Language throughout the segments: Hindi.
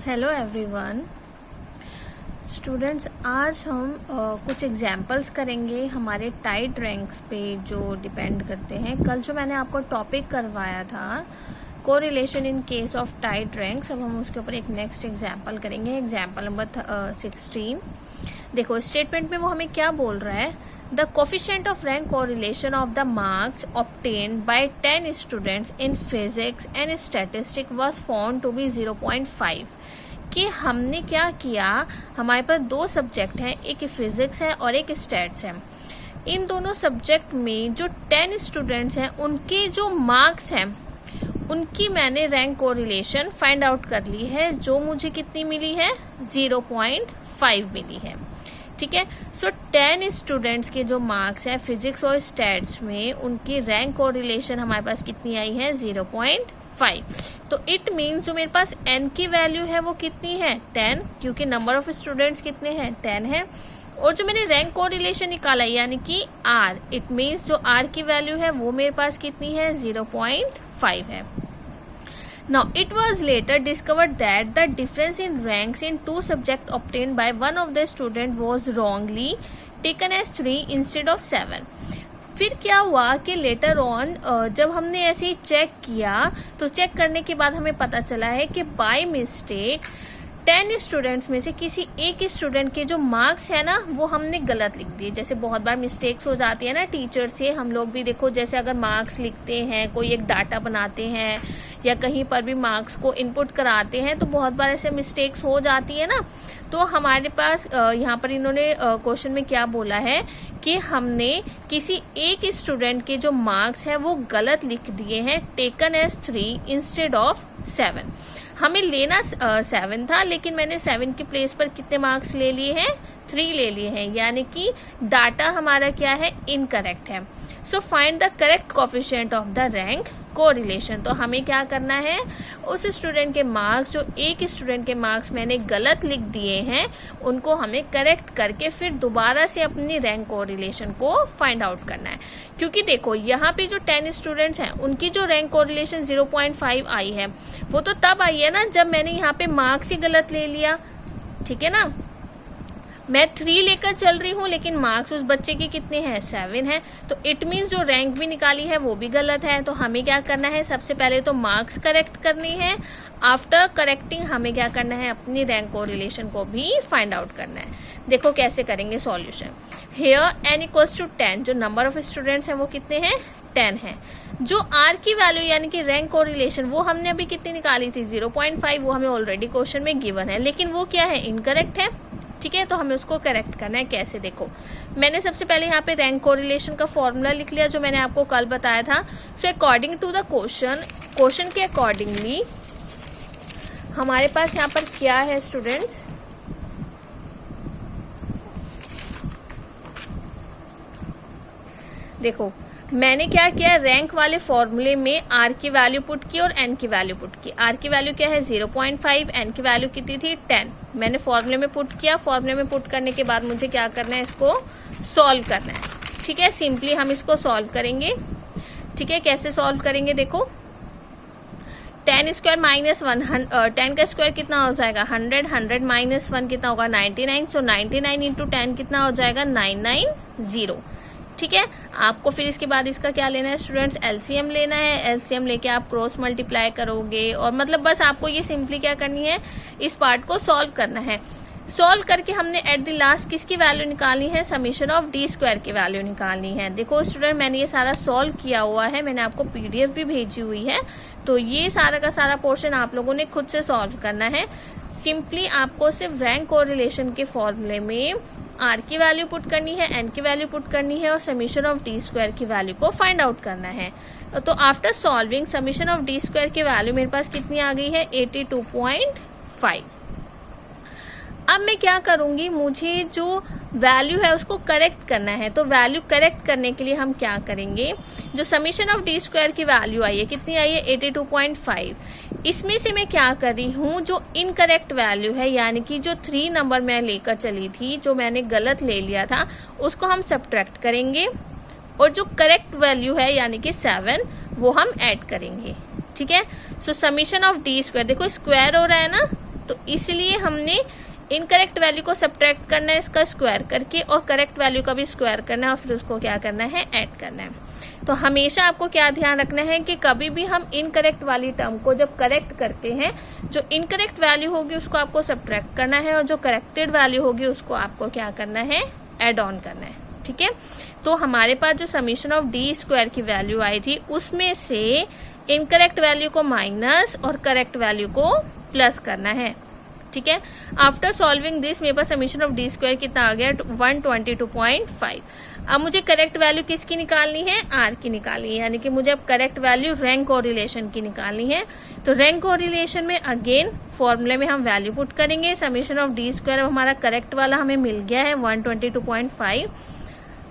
हेलो एवरीवन स्टूडेंट्स, आज हम कुछ एग्जांपल्स करेंगे हमारे टाइड रैंक्स पे जो डिपेंड करते हैं। कल जो मैंने आपको टॉपिक करवाया था correlation in case of tied ranks, अब हम उसके ऊपर एक नेक्स्ट एग्जांपल करेंगे। Example number 16। देखो स्टेटमेंट में वो हमें क्या बोल रहा है, the coefficient of rank correlation of the marks obtained by 10 students in physics and statistics was found to be 0.5। कि हमने क्या किया, हमारे पास दो सब्जेक्ट हैं, एक फिजिक्स है और एक स्टैट्स है। इन दोनों सब्जेक्ट में जो 10 स्टूडेंट्स हैं उनके जो मार्क्स हैं उनकी मैंने रैंक कोरिलेशन फाइंड आउट कर ली है, जो मुझे कितनी मिली है 0.5 मिली है। ठीक है, सो 10 स्टूडेंट्स के जो मार्क्स है फिजिक्स और स्टैट्स में उनकी रैंक कोरिलेशन हमारे पास कितनी आई है 0.5। तो इट मीन्स जो मेरे पास n की वैल्यू है वो कितनी है 10, क्योंकि नंबर ऑफ स्टूडेंट्स कितने हैं 10 है। और जो मैंने रैंक कोरिलेशन निकाला यानी कि r, इट मीन्स जो r की वैल्यू है वो मेरे पास कितनी है 0.5 है। Now it was later discovered that the difference in ranks in two subjects obtained by one of the student was wrongly taken as 3 instead of 7। फिर क्या हुआ कि लेटर ऑन जब हमने ऐसे ही चेक किया तो चेक करने के बाद हमें पता चला है कि बाय मिस्टेक 10 स्टूडेंट्स में से किसी एक स्टूडेंट के जो मार्क्स है ना वो हमने गलत लिख दिए। जैसे बहुत बार मिस्टेक्स हो जाती है ना टीचर से, हम लोग भी देखो जैसे अगर मार्क्स लिखते हैं, कोई एक डाटा बनाते हैं या कहीं पर भी मार्क्स को इनपुट कराते हैं तो बहुत बार ऐसे मिस्टेक्स हो जाती है ना। तो हमारे पास यहाँ पर इन्होंने क्वेश्चन में क्या बोला है कि हमने किसी एक स्टूडेंट के जो मार्क्स है वो गलत लिख दिए हैं, टेकन एज 3 इंस्टेड ऑफ 7। हमें लेना 7 था लेकिन मैंने 7 के प्लेस पर कितने मार्क्स ले लिए हैं 3 ले लिए हैं, यानी कि डाटा हमारा क्या है इनकरेक्ट है। So find the correct coefficient of the rank correlation. तो हमें क्या करना है, उस स्टूडेंट के मार्क्स जो एक स्टूडेंट के मार्क्स मैंने गलत लिख दिए हैं उनको हमें करेक्ट करके फिर दोबारा से अपनी रैंक कोरिलेशन को फाइंड आउट करना है। क्योंकि देखो यहाँ पे जो 10 स्टूडेंट्स हैं उनकी जो रैंक कोरिलेशन 0.5 आई है वो तो तब आई है ना जब मैंने यहाँ पे मार्क्स ही गलत ले लिया। ठीक है ना, मैं 3 लेकर चल रही हूँ लेकिन मार्क्स उस बच्चे के कितने हैं 7 है, तो इट मीन्स जो रैंक भी निकाली है वो भी गलत है। तो हमें क्या करना है, सबसे पहले तो मार्क्स करेक्ट करनी है, आफ्टर करेक्टिंग हमें क्या करना है अपनी रैंक कोरिलेशन को भी फाइंड आउट करना है। देखो कैसे करेंगे solution. Here n equals to 10, जो नंबर ऑफ स्टूडेंट्स हैं वो कितने हैं 10 है। जो r की वैल्यू यानी कि रैंक कोरिलेशन वो हमने अभी कितनी निकाली थी 0.5, वो हमें ऑलरेडी क्वेश्चन में गिवन है लेकिन वो क्या है इनकरेक्ट है। ठीक है, तो हमें उसको करेक्ट करना है। कैसे, देखो मैंने सबसे पहले यहाँ पे रैंक कोरिलेशन का फॉर्मूला लिख लिया जो मैंने आपको कल बताया था। So according to the question के अकॉर्डिंगली हमारे पास यहाँ पर क्या है स्टूडेंट्स, देखो मैंने क्या किया, रैंक वाले फॉर्मूले में r की वैल्यू पुट की और n की वैल्यू पुट की। r की वैल्यू क्या है 0.5, n की वैल्यू कितनी थी 10, मैंने फॉर्मूले में पुट किया। फॉर्मूले में पुट करने के बाद मुझे क्या करना है, इसको सॉल्व करना है। ठीक है, सिंपली हम इसको सॉल्व करेंगे। ठीक है, कैसे सॉल्व करेंगे, देखो 10 स्क्वायर माइनस 1, 10 का स्क्वायर कितना हो जाएगा 100, 100 माइनस 1 कितना होगा 99। सो 99 इंटू 10 कितना हो जाएगा 990। ठीक है, आपको फिर इसके बाद इसका क्या लेना है स्टूडेंट्स, एलसीएम लेना है। एलसीएम लेके आप क्रॉस मल्टीप्लाई करोगे और मतलब बस आपको ये सिंपली क्या करनी है, इस पार्ट को सॉल्व करना है। सॉल्व करके हमने एट द लास्ट किसकी वैल्यू निकालनी है, समीशन ऑफ डी स्क्वायर की वैल्यू निकालनी है। देखो स्टूडेंट मैंने ये सारा सॉल्व किया हुआ है, मैंने आपको पीडीएफ भी भेजी हुई है, तो ये सारा का सारा पोर्शन आप लोगों ने खुद से सॉल्व करना है। सिंपली आपको सिर्फ रैंक कोरिलेशन के फॉर्मूले में r की वैल्यू पुट करनी है, n की वैल्यू पुट करनी है और समीशन ऑफ डी स्क्वायर की वैल्यू को फाइंड आउट करना है। तो after solving summation of D square की वैल्यू मेरे पास कितनी आ गई है 82.5। अब मैं क्या करूंगी, मुझे जो वैल्यू है उसको करेक्ट करना है। तो वैल्यू करेक्ट करने के लिए हम क्या करेंगे, जो समीशन ऑफ डी स्क्वायर की वैल्यू आई है कितनी आई है 82.5, इसमें से मैं क्या कर रही हूँ, जो इनकरेक्ट वैल्यू है यानी कि जो 3 नंबर मैं लेकर चली थी, जो मैंने गलत ले लिया था, उसको हम सब्ट्रैक्ट करेंगे और जो करेक्ट वैल्यू है यानी कि 7 वो हम ऐड करेंगे। ठीक है, सो समीशन ऑफ डी स्क्वायर, देखो स्क्वायर हो रहा है ना, तो इसलिए हमने इनकरेक्ट वैल्यू को सब्ट्रैक्ट करना है इसका स्क्वायर करके, और करेक्ट वैल्यू का भी स्क्वायर करना है, और फिर उसको क्या करना है, ऐड करना है। तो हमेशा आपको क्या ध्यान रखना है कि कभी भी हम इनकरेक्ट वाली टर्म को जब करेक्ट करते हैं, जो इनकरेक्ट वैल्यू होगी उसको आपको सब्ट्रैक्ट करना है, और जो करेक्टेड वैल्यू होगी उसको आपको क्या करना है, ऐड ऑन करना है। ठीक है, तो हमारे पास जो समीशन ऑफ डी स्क्वायर की वैल्यू आई थी उसमें से इनकरेक्ट वैल्यू को माइनस और करेक्ट वैल्यू को प्लस करना है। ठीक है, आफ्टर सॉल्विंग दिस मेरे पास समीशन ऑफ डी स्क्वायर कितना आ गया, 122.5। अब मुझे करेक्ट वैल्यू किसकी निकालनी है, आर की निकालनी है, यानी कि मुझे अब करेक्ट वैल्यू रैंक कोरिलेशन की निकालनी है। तो रैंक कोरिलेशन में अगेन फॉर्मूले में हम वैल्यू पुट करेंगे। समीशन ऑफ डी स्क्वायर हमारा करेक्ट वाला हमें मिल गया है 122.5,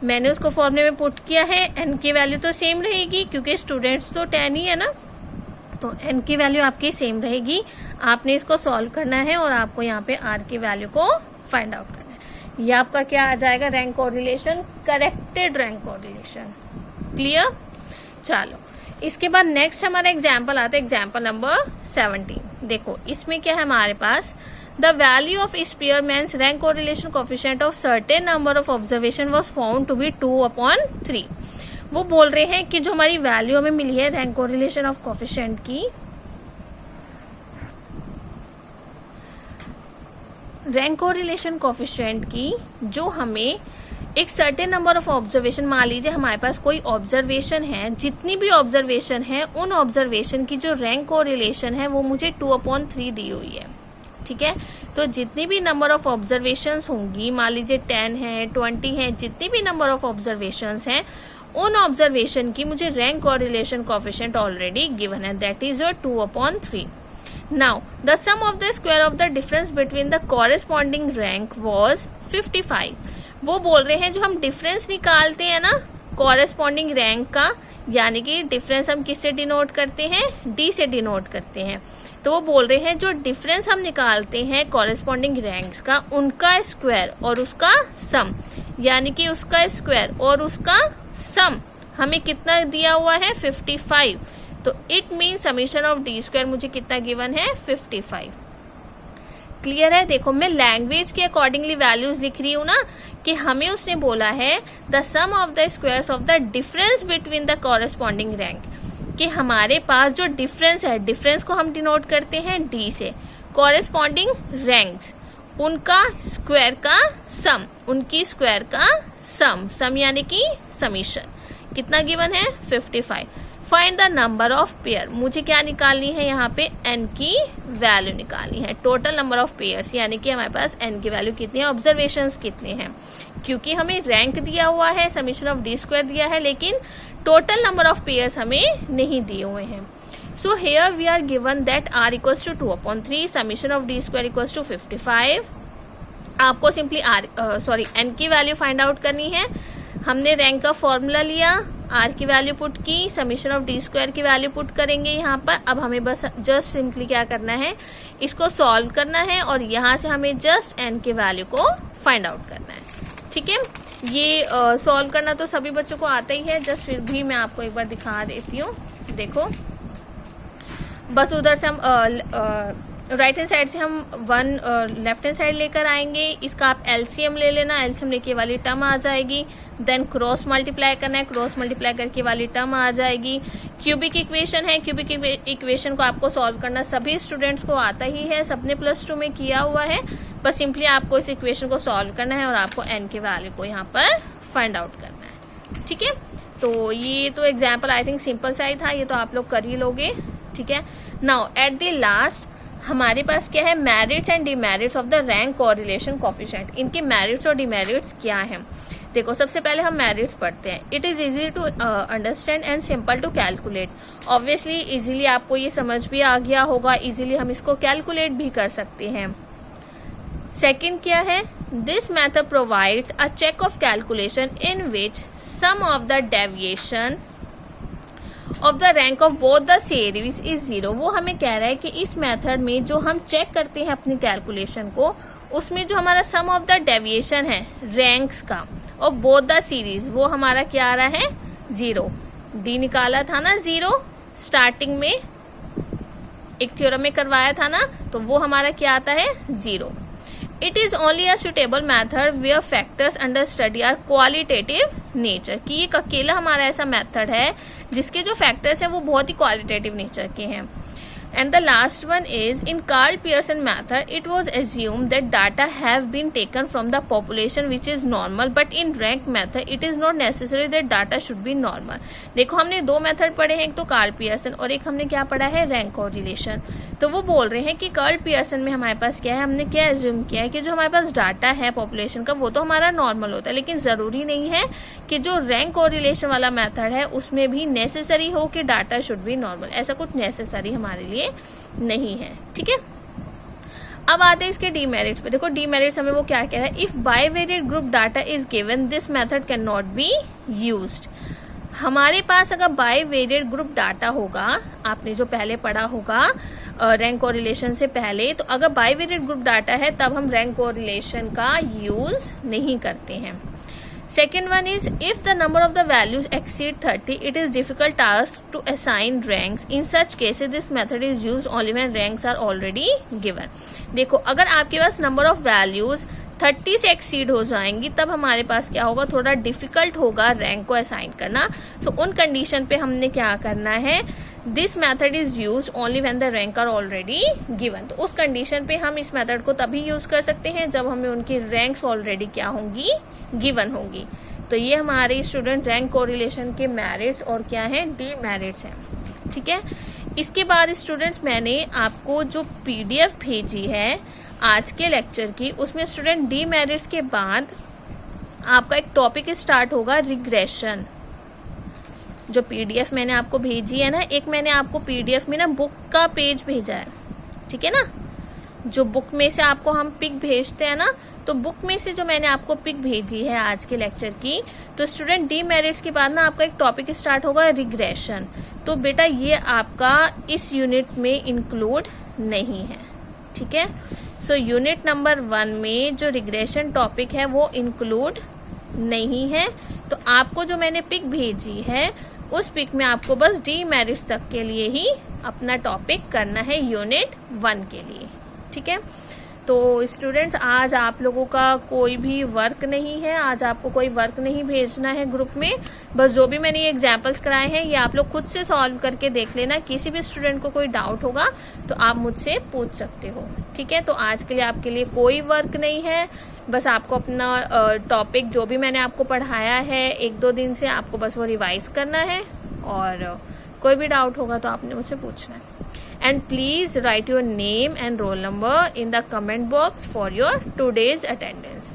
मैंने उसको फॉर्मूले में पुट किया है। एन की वैल्यू तो सेम रहेगी क्योंकि स्टूडेंट्स तो 10 ही है ना, तो एन की वैल्यू आपकी सेम रहेगी। आपने इसको सॉल्व करना है और आपको यहाँ पे आर की वैल्यू को फाइंड आउट करना है। ये आपका क्या आ जाएगा, rank correlation, corrected rank correlation. Clear. चलो इसके बाद नेक्स्ट हमारा एग्जाम्पल आता है, एग्जाम्पल नंबर 17। देखो इसमें क्या है हमारे पास, the value of Spearman's rank correlation coefficient of certain number of observation was found to be 2/3। वो बोल रहे हैं कि जो हमारी वैल्यू हमें मिली है रैंक कोरिलेशन ऑफ कोएफिशिएंट की, रैंक कोरिलेशन कोएफिशिएंट की जो हमें एक सर्टेन नंबर ऑफ ऑब्जर्वेशन, मान लीजिए हमारे पास कोई ऑब्जर्वेशन है, जितनी भी ऑब्जर्वेशन है उन ऑब्जर्वेशन की जो रैंक कोरिलेशन है वो मुझे 2/3 दी हुई है। ठीक है, तो जितनी भी नंबर ऑफ ऑब्जर्वेशंस होंगी, मान लीजिए 10 है, 20 है, जितनी भी नंबर ऑफ ऑब्जर्वेशंस हैं उन ऑब्जर्वेशन की मुझे rank correlation coefficient already given है, that is your 2/3। Now the sum of the square of the difference between the corresponding rank was 55। वो बोल रहे हैं जो हम डिफरेंस निकालते हैं ना कॉरेस्पॉन्डिंग रैंक का, यानी कि डिफरेंस हम किससे डिनोट करते हैं, डी से डिनोट करते हैं। तो वो बोल रहे हैं जो डिफरेंस हम निकालते हैं कॉरेस्पॉन्डिंग रैंक्स का, उनका स्क्वायर और उसका सम, यानी कि उसका स्क्वायर और उसका सम हमें कितना दिया हुआ है, 55। तो it mean summation of D square मुझे कितना गिवन है, 55। क्लियर है। देखो मैं लैंग्वेज के अकॉर्डिंगली वैल्यूज लिख रही हूँ ना, कि हमें उसने बोला है the sum of the squares of the difference between the corresponding rank, कि हमारे पास जो डिफरेंस है, डिफरेंस को हम डिनोट करते हैं डी से, कॉरेस्पॉन्डिंग रैंक्स उनका स्क्वायर का सम, उनकी स्क्वायर का सम, सम यानी कि समीशन कितना गिवन है, 55। Find the number of pair, मुझे क्या निकालनी है यहाँ पे, एन की वैल्यू निकालनी है, टोटल नंबर ऑफ पेयर्स, यानी कि हमारे पास एन की वैल्यू कितनी है, ऑब्जर्वेशंस कितने हैं, क्योंकि हमें रैंक दिया हुआ है, समीशन ऑफ डी स्क्वायर दिया है, लेकिन टोटल नंबर ऑफ पेयर्स हमें नहीं दिए हुए हैं। So here we are given that R equals to 2/3, summation of D square equals to 55। आपको सिंपली एन की वैल्यू फाइंड आउट करनी है। हमने रैंक का फॉर्मूला लिया, आर की वैल्यू पुट की, समीशन ऑफ डी स्क्वायर की वैल्यू पुट करेंगे यहाँ पर। अब हमें बस जस्ट सिंपली क्या करना है, इसको सॉल्व करना है और यहाँ से हमें जस्ट एन की वैल्यू को फाइंड आउट करना है। ठीक है, ये सॉल्व करना तो सभी बच्चों को आता ही है, जस्ट फिर भी मैं आपको एक बार दिखा देती हूँ। देखो बस उधर से हम राइट हैंड साइड से हम 1 लेफ्ट हैंड साइड लेकर आएंगे, इसका आप एलसीएम ले लेना, एलसीएम लेके वाली टर्म आ जाएगी, देन क्रॉस मल्टीप्लाई करना है, क्रॉस मल्टीप्लाई करके वाली टर्म आ जाएगी। क्यूबिक इक्वेशन है, क्यूबिक इक्वेशन को आपको सॉल्व करना सभी स्टूडेंट्स को आता ही है, सबने +2 में किया हुआ है। बस सिंपली आपको इस इक्वेशन को सॉल्व करना है और आपको एन की वैल्यू को यहाँ पर फाइंड आउट करना है। ठीक है, तो ये तो एग्जाम्पल आई थिंक सिंपल सा ही था, ये तो आप लोग कर ही लोगे। ठीक है, नाउ एट द लास्ट हमारे पास क्या है, merits and demerits of the rank correlation coefficient. इनके मेरिट्स और डिमेरिट्स क्या हैं, देखो सबसे पहले हम मेरिट्स पढ़ते हैं। It is easy to understand and simple to calculate. Obviously easily आपको ये समझ भी आ गया होगा, इजीली हम इसको कैलकुलेट भी कर सकते हैं। सेकंड क्या है, this method provides a check of calculation in which sum of the deviation of the rank of both the series is 0। वो हमें कह रहा है कि इस मेथड में जो हम चेक करते हैं अपनी कैलकुलेशन को, उसमें जो हमारा सम ऑफ द डेविएशन है रैंक्स का और बोथ द सीरीज, वो हमारा क्या आ रहा है, 0। डी निकाला था ना 0 स्टार्टिंग में, एक थ्योरम में करवाया था ना, तो वो हमारा क्या आता है 0। It is only a suitable method where factors under study are qualitative nature, कि एक अकेला हमारा ऐसा मेथड है जिसके जो फैक्टर्स हैं वो बहुत ही क्वालिटेटिव नेचर के हैं। And the last one is, in Carl Pearson method, it was assumed that data have been taken from the population which is normal, but in rank method, it is not necessary that data should be normal. देखो हमने दो मेथड पढ़े हैं, एक तो कार्ल पियर्सन और एक हमने क्या पढ़ा है रैंक कोरिलेशन। तो वो बोल रहे हैं कि कार्ल पियर्सन में हमारे पास क्या है, हमने क्या एज्यूम किया है कि जो हमारे पास डाटा है पॉपुलेशन का वो तो हमारा नॉर्मल होता है, लेकिन जरूरी नहीं है कि जो रैंक कोरिलेशन वाला मेथड है उसमें भी नेसेसरी हो कि डाटा शुड बी नॉर्मल। ऐसा कुछ नेसेसरी हमारे लिए नहीं है, ठीक है। अब आते हैं इसके डीमेरिट्स पे। देखो डीमेरिट्स हमें वो क्या कह रहा है, if bivariate group data is given this method can not be used. हमारे पास अगर बाइवेरिएट ग्रुप डाटा होगा, आपने जो पहले पढ़ा होगा रैंक कोरिलेशन से पहले, तो अगर बाइवेरिएट ग्रुप डाटा है तब हम रैंक कोरिलेशन का यूज नहीं करते हैं। Second one is, if the number of the values exceed 30, it is difficult task to assign ranks. In such cases, this method is used only when ranks are already given. देखो अगर आपके पास नंबर ऑफ वैल्यूज 30 से एक्सीड हो जाएंगी तब हमारे पास क्या होगा, थोड़ा डिफिकल्ट होगा रैंक को असाइन करना। सो उन कंडीशन पे हमने क्या करना है, this method is use only when the rank are already given. तो उस कंडीशन पे हम इस मेथड को तभी यूज कर सकते हैं जब हमें उनकी रैंक्स ऑलरेडी क्या होंगी, गिवन होंगी। तो ये हमारे स्टूडेंट रैंक कोरिलेशन के मेरिट्स और क्या है, डीमेरिट्स हैं, ठीक है। इसके बाद स्टूडेंट्स मैंने आपको जो पीडीएफ भेजी है आज के लेक्चर की, उसमें स्टूडेंट डीमेरिट्स के बाद आपका एक टॉपिक स्टार्ट होगा रिग्रेशन। जो पीडीएफ मैंने आपको भेजी है ना, एक मैंने आपको पीडीएफ में ना बुक का पेज भेजा है, ठीक है ना। जो बुक में से आपको हम पिक भेजते हैं ना, तो बुक में से जो मैंने आपको पिक भेजी है आज के लेक्चर की, तो स्टूडेंट डीमेरिट्स के बाद ना आपका एक टॉपिक स्टार्ट होगा रिग्रेशन। तो बेटा ये आपका इस यूनिट में इंक्लूड नहीं है, ठीक है। सो यूनिट नंबर 1 में जो रिग्रेशन टॉपिक है वो इंक्लूड नहीं है। तो आपको जो मैंने पिक भेजी है उस पिक में आपको बस डीमेरिट्स तक के लिए ही अपना टॉपिक करना है यूनिट 1 के लिए, ठीक है। तो स्टूडेंट्स आज आप लोगों का कोई भी वर्क नहीं है, आज आपको कोई वर्क नहीं भेजना है ग्रुप में। बस जो भी मैंने ये एग्जाम्पल्स कराए हैं ये आप लोग खुद से सॉल्व करके देख लेना। किसी भी स्टूडेंट को कोई डाउट होगा तो आप मुझसे पूछ सकते हो, ठीक है। तो आज के लिए आपके लिए कोई वर्क नहीं है, बस आपको अपना टॉपिक जो भी मैंने आपको पढ़ाया है 1-2 दिन से आपको बस वो रिवाइज करना है, और कोई भी डाउट होगा तो आपने मुझसे पूछना है। And please write your name and roll number in the comment box for your today's attendance.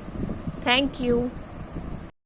Thank you.